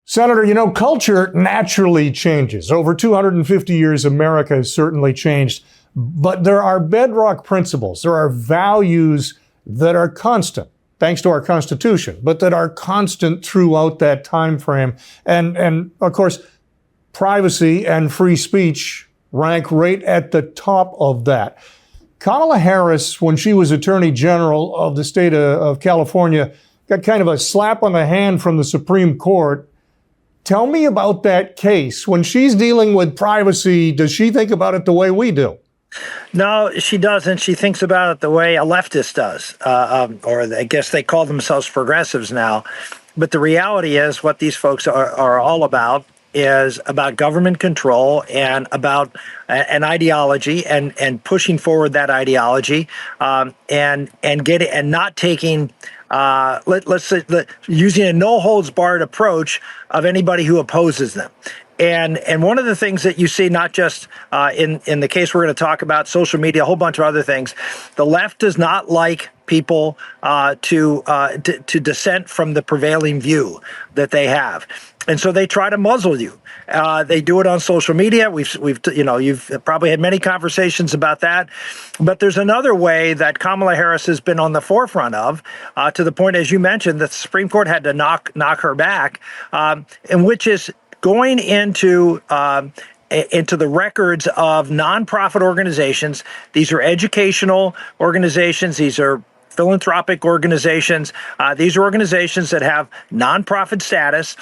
Senator, culture naturally changes. Over 250 years, America has certainly changed. But there are bedrock principles. There are values that are constant, thanks to our Constitution, but that are constant throughout that time frame. And of course, privacy and free speech rank right at the top of that. Kamala Harris, when she was Attorney General of the state of California, got kind of a slap on the hand from the Supreme Court. Tell me about that case. When she's dealing with privacy, does she think about it the way we do? No, she doesn't. She thinks about it the way a leftist does, or I guess they call themselves progressives now. But the reality is what these folks are all about is about government control and about an ideology and pushing forward that ideology and not taking let's say using a no holds barred approach of anybody who opposes them. And one of the things that you see, not just in the case we're going to talk about, social media, a whole bunch of other things, the left does not like people to dissent from the prevailing view that they have. And so they try to muzzle you. They do it on social media. You've probably had many conversations about that. But there's another way that Kamala Harris has been on the forefront of, to the point, as you mentioned, that the Supreme Court had to knock her back, and which is going into the records of nonprofit organizations. These are educational organizations. These are philanthropic organizations. These are organizations that have nonprofit status.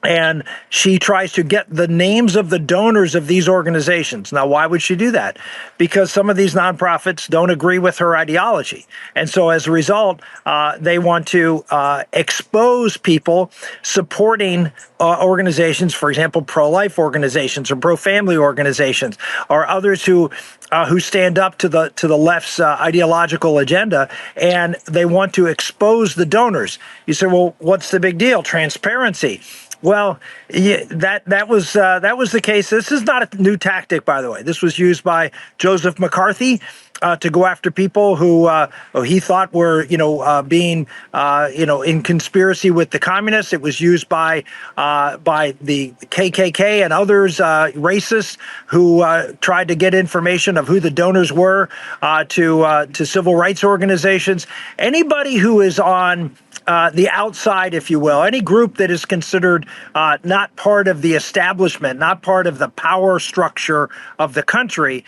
And she tries to get the names of the donors of these organizations. Now, why would she do that? Because some of these nonprofits don't agree with her ideology. And so as a result, they want to expose people supporting organizations, for example, pro-life organizations or pro-family organizations, or others who stand up to the left's ideological agenda, and they want to expose the donors. You say, well, what's the big deal? Transparency. Well, yeah, that was the case. This is not a new tactic, by the way. This was used by Joseph McCarthy to go after people who he thought were, being, in conspiracy with the communists. It was used by the KKK and others, racists, who tried to get information of who the donors were to civil rights organizations. Anybody who is on the outside, if you will, any group that is considered not part of the establishment, not part of the power structure of the country,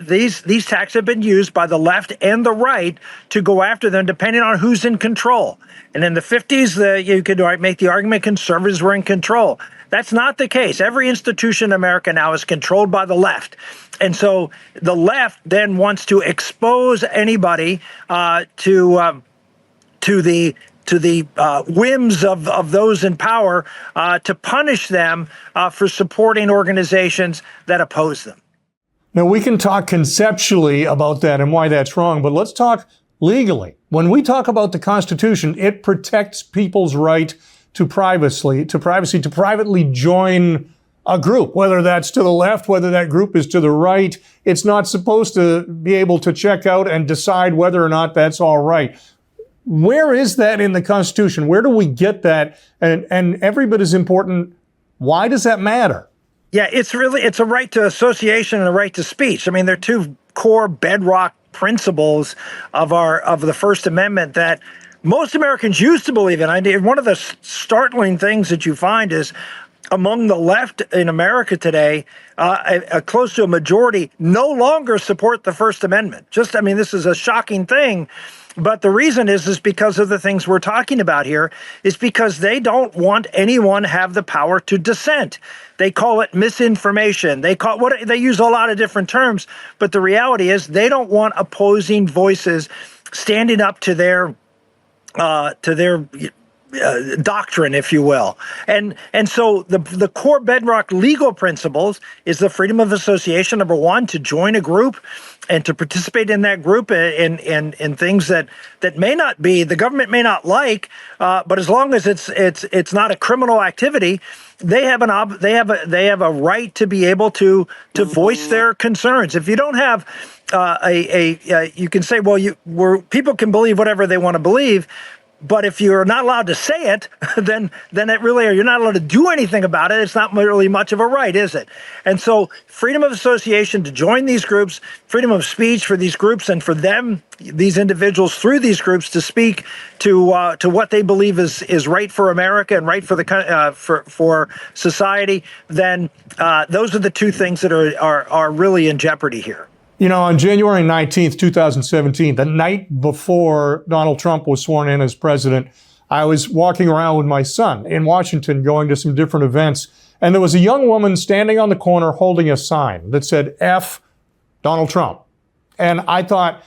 these tactics have been used by the left and the right to go after them, depending on who's in control. And in the 50s, you could make the argument conservatives were in control. That's not the case. Every institution in America now is controlled by the left. And so the left then wants to expose anybody to the whims of those in power, to punish them for supporting organizations that oppose them. Now, we can talk conceptually about that and why that's wrong, but let's talk legally. When we talk about the Constitution, it protects people's right to privacy, to privately join a group, whether that's to the left, whether that group is to the right. It's not supposed to be able to check out and decide whether or not that's all right. Where is that in the Constitution? Where do we get that? And every bit as important, why does that matter? Yeah, it's a right to association and a right to speech. I mean, they're two core bedrock principles of the First Amendment that most Americans used to believe in. One of the startling things that you find is among the left in America today, close to a majority no longer support the First Amendment. This is a shocking thing. But the reason is because of the things we're talking about here, is because they don't want anyone to have the power to dissent. They call it misinformation. They use a lot of different terms, but the reality is they don't want opposing voices standing up to their doctrine, if you will. And so the core bedrock legal principles is the freedom of association, number one, to join a group and to participate in that group in things that may not be, the government may not like, but as long as it's not a criminal activity, they have a right to be able to voice their concerns. If you don't have you can say, well, people can believe whatever they want to believe. But if you're not allowed to say it, then it really, you're not allowed to do anything about it. It's not really much of a right, is it? And so freedom of association to join these groups, freedom of speech for these groups, and for them, these individuals through these groups to speak to what they believe is right for America and right for the for society, then those are the two things that are really in jeopardy here. You know, on January 19th, 2017, the night before Donald Trump was sworn in as president, I was walking around with my son in Washington going to some different events, and there was a young woman standing on the corner holding a sign that said, F Donald Trump. And I thought,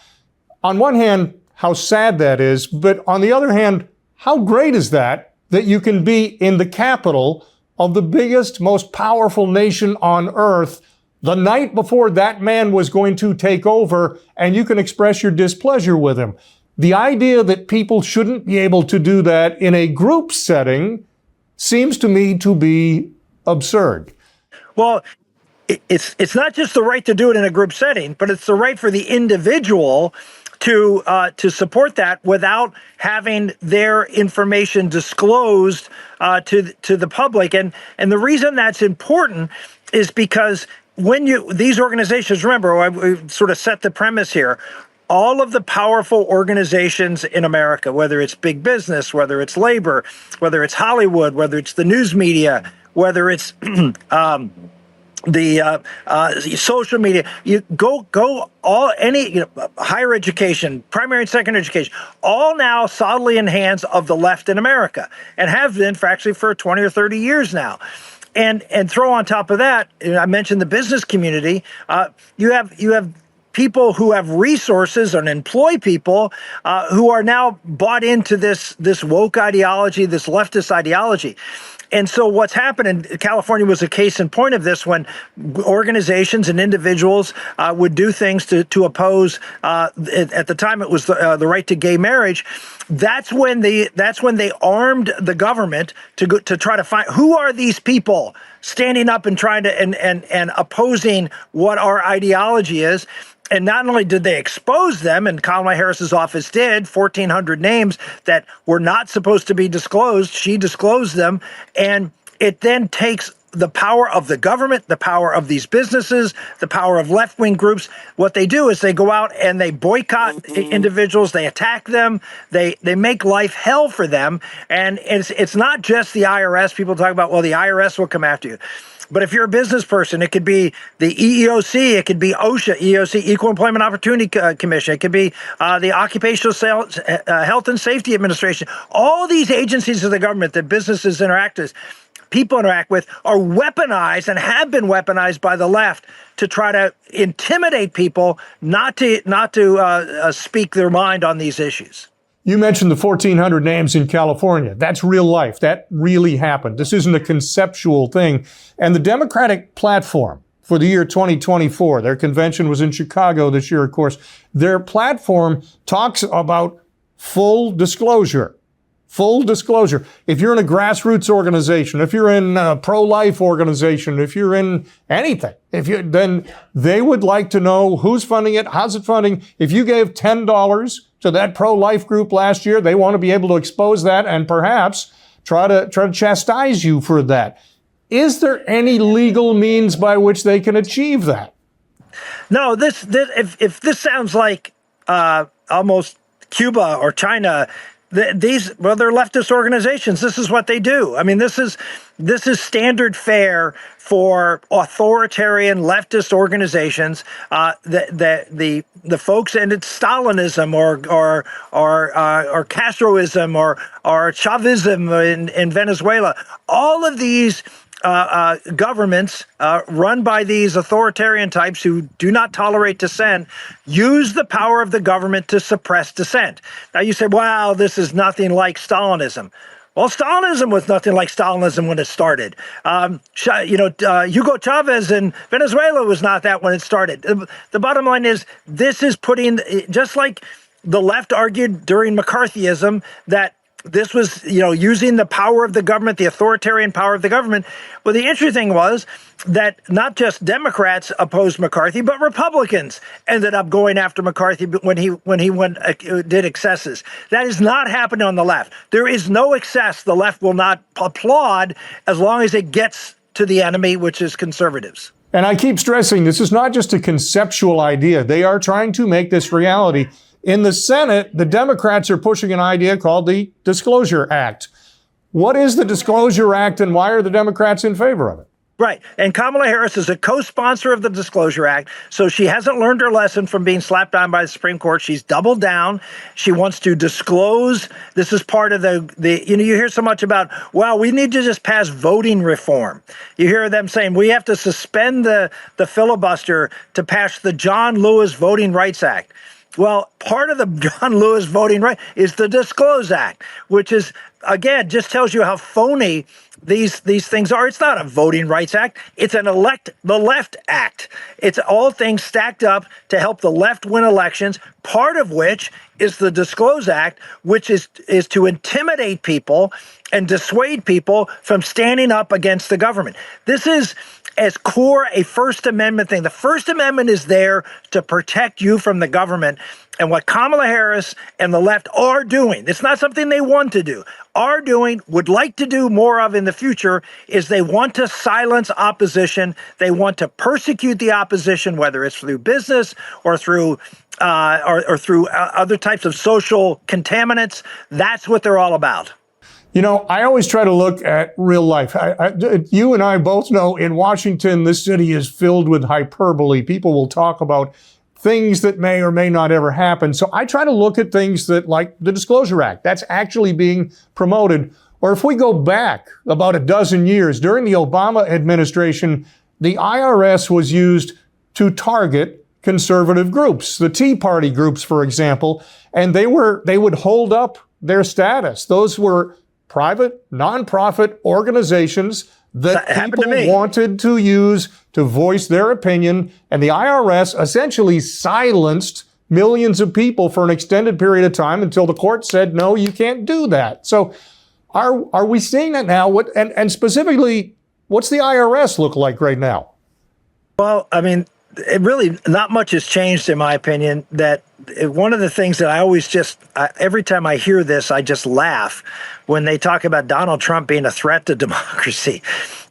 on one hand, how sad that is, but on the other hand, how great is that you can be in the capital of the biggest, most powerful nation on earth the night before that man was going to take over, and you can express your displeasure with him. The idea that people shouldn't be able to do that in a group setting seems to me to be absurd. Well, it's not just the right to do it in a group setting, but it's the right for the individual to support that without having their information disclosed to the public. And the reason that's important is because when these organizations, remember, we sort of set the premise here, all of the powerful organizations in America, whether it's big business, whether it's labor, whether it's Hollywood, whether it's the news media, whether it's the social media, you go all any higher education, primary and secondary education, all now solidly in hands of the left in America, and have been for actually for 20 or 30 years now. And throw on top of that, I mentioned the business community. You have people who have resources and employ people who are now bought into this woke ideology, this leftist ideology. And so what's happened in California was a case in point of this, when organizations and individuals would do things to oppose, at the time it was the right to gay marriage. That's when they armed the government to try to find who are these people standing up and trying to and opposing what our ideology is. And not only did they expose them, and Kamala Harris's office did, 1,400 names that were not supposed to be disclosed, she disclosed them, and it then takes the power of the government, the power of these businesses, the power of left-wing groups. What they do is they go out and they boycott individuals, they attack them, they make life hell for them. And it's not just the IRS. People talk about, well, the IRS will come after you. But if you're a business person, it could be the EEOC, it could be OSHA, EEOC, Equal Employment Opportunity Commission, it could be the Occupational Health and Safety Administration. All these agencies of the government that businesses people interact with are weaponized and have been weaponized by the left to try to intimidate people not to speak their mind on these issues. You mentioned the 1,400 names in California. That's real life. That really happened. This isn't a conceptual thing. And the Democratic platform for the year 2024, their convention was in Chicago this year, of course. Their platform talks about full disclosure. Full disclosure. If you're in a grassroots organization, if you're in a pro-life organization, if you're in anything, then they would like to know who's funding it, how's it funding. If you gave $10 to that pro-life group last year, they want to be able to expose that and perhaps try to chastise you for that. Is there any legal means by which they can achieve that? No, if this sounds like almost Cuba or China, they're leftist organizations. This is what they do. I mean, this is standard fare for authoritarian leftist organizations. The folks, and it's Stalinism or Castroism or Chavism in Venezuela. All of these governments run by these authoritarian types who do not tolerate dissent use the power of the government to suppress dissent. Now you say, wow, this is nothing like Stalinism. Well, Stalinism was nothing like Stalinism when it started. Hugo Chavez in Venezuela was not that when it started. The bottom line is this is putting, just like the left argued during McCarthyism, that This was, using the power of the government, the authoritarian power of the government. Well, the interesting thing was that not just Democrats opposed McCarthy, but Republicans ended up going after McCarthy when he did excesses. That is not happening on the left. There is no excess the left will not applaud as long as it gets to the enemy, which is conservatives. And I keep stressing, this is not just a conceptual idea. They are trying to make this reality. In the Senate, the Democrats are pushing an idea called the Disclosure Act. What is the Disclosure Act and why are the Democrats in favor of it? Right. And Kamala Harris is a co-sponsor of the Disclosure Act. So she hasn't learned her lesson from being slapped down by the Supreme Court. She's doubled down. She wants to disclose. This is part of you hear so much about, well, we need to just pass voting reform. You hear them saying we have to suspend the filibuster to pass the John Lewis Voting Rights Act. Well, part of the John Lewis voting right is the Disclose Act, which is, again, just tells you how phony these things are. It's not a voting rights act. It's an elect the left act. It's all things stacked up to help the left win elections, part of which is the Disclose Act, which is to intimidate people and dissuade people from standing up against the government. This is as core a First Amendment thing. The First Amendment is there to protect you from the government. And what Kamala Harris and the left are doing, it's not something they want to do, are doing, would like to do more of in the future, is they want to silence opposition. They want to persecute the opposition, whether it's through business or through other types of social contaminants. That's what they're all about. I always try to look at real life. You and I both know in Washington, this city is filled with hyperbole. People will talk about things that may or may not ever happen. So I try to look at things that, like the Disclosure Act, that's actually being promoted. Or if we go back about a dozen years, during the Obama administration, the IRS was used to target conservative groups, the Tea Party groups, for example, and they would hold up their status. Those were private, nonprofit organizations that people wanted to use to voice their opinion, and the IRS essentially silenced millions of people for an extended period of time until the court said, no, you can't do that. So are we seeing that now? And specifically, what's the IRS look like right now? Well, I mean, it really, not much has changed, in my opinion. That one of the things that I always every time I hear this, I just laugh when they talk about Donald Trump being a threat to democracy.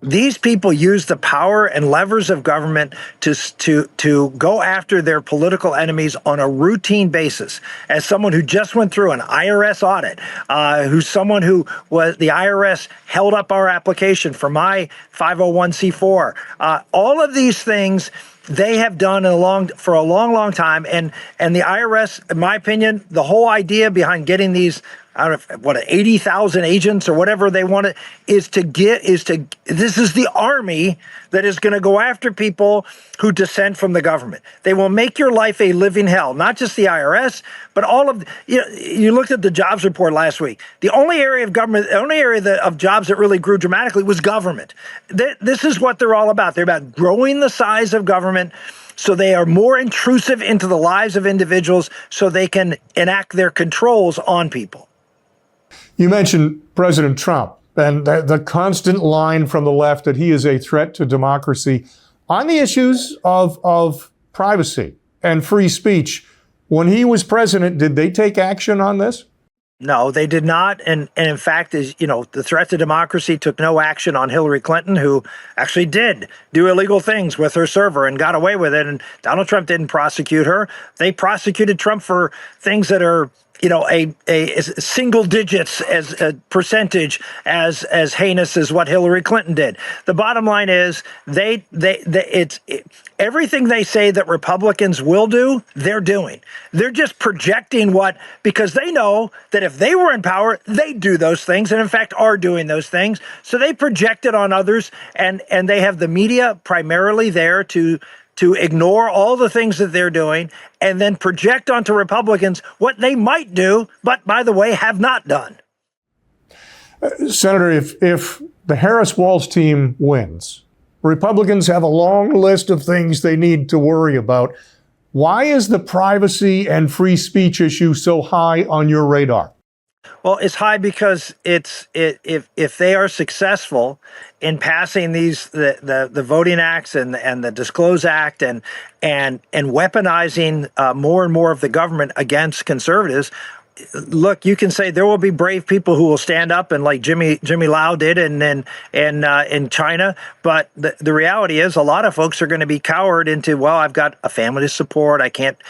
These people use the power and levers of government to go after their political enemies on a routine basis. As someone who just went through an IRS audit, who's someone who was, the IRS held up our application for my 501c4. All of these things they have done for a long time, and the IRS, in my opinion, the whole idea behind getting these, I don't know, 80,000 agents or whatever they want this is the army that is going to go after people who dissent from the government. They will make your life a living hell, not just the IRS, but all of, you looked at the jobs report last week. The only area of government, the only area of jobs that really grew dramatically was government. This is what they're all about. They're about growing the size of government so they are more intrusive into the lives of individuals so they can enact their controls on people. You mentioned President Trump and the constant line from the left that he is a threat to democracy. On the issues of privacy and free speech, when he was president, did they take action on this? No, they did not. And in fact, the threat to democracy took no action on Hillary Clinton, who actually did do illegal things with her server and got away with it. And Donald Trump didn't prosecute her. They prosecuted Trump for things that are a single digits as a percentage as heinous as what Hillary Clinton did. The bottom line is everything they say that Republicans will do, they're doing. They're just projecting because they know that if they were in power, they'd do those things, and in fact are doing those things. So they project it on others, and they have the media primarily there to ignore all the things that they're doing and then project onto Republicans what they might do, but by the way, have not done. Senator, if the Harris-Walz team wins, Republicans have a long list of things they need to worry about. Why is the privacy and free speech issue so high on your radar? Well, it's high because if they are successful in passing the voting acts and the Disclose Act and weaponizing more and more of the government against conservatives. Look, you can say there will be brave people who will stand up, and like Jimmy Lau did in China. But the reality is, a lot of folks are going to be cowered into, well, I've got a family to support. I can't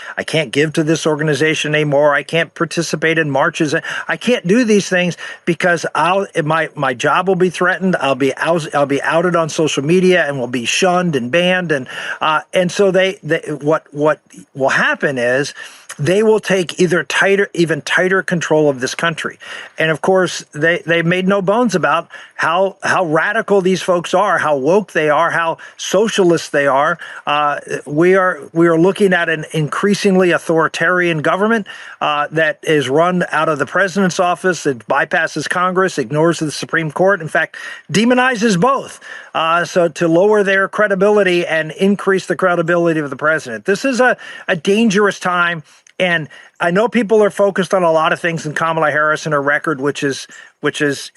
give to this organization anymore. I can't participate in marches. I can't do these things because my job will be threatened. I'll be outed on social media and will be shunned and banned. And so what will happen is they will take even tighter control of this country. And of course, they made no bones about how radical these folks are, how woke they are, how socialist they are. We are looking at an increasingly authoritarian government that is run out of the president's office. It bypasses Congress, ignores the Supreme Court, in fact, demonizes both. So to lower their credibility and increase the credibility of the president. This is a dangerous time. And I know people are focused on a lot of things in Kamala Harris and her record, which is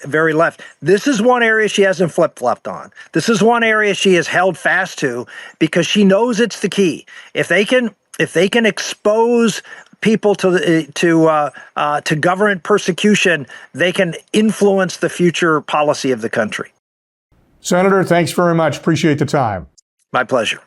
very left. This is one area she hasn't flip-flopped on. This is one area she has held fast to because she knows it's the key. If they can expose people to government persecution, they can influence the future policy of the country. Senator, thanks very much. Appreciate the time. My pleasure.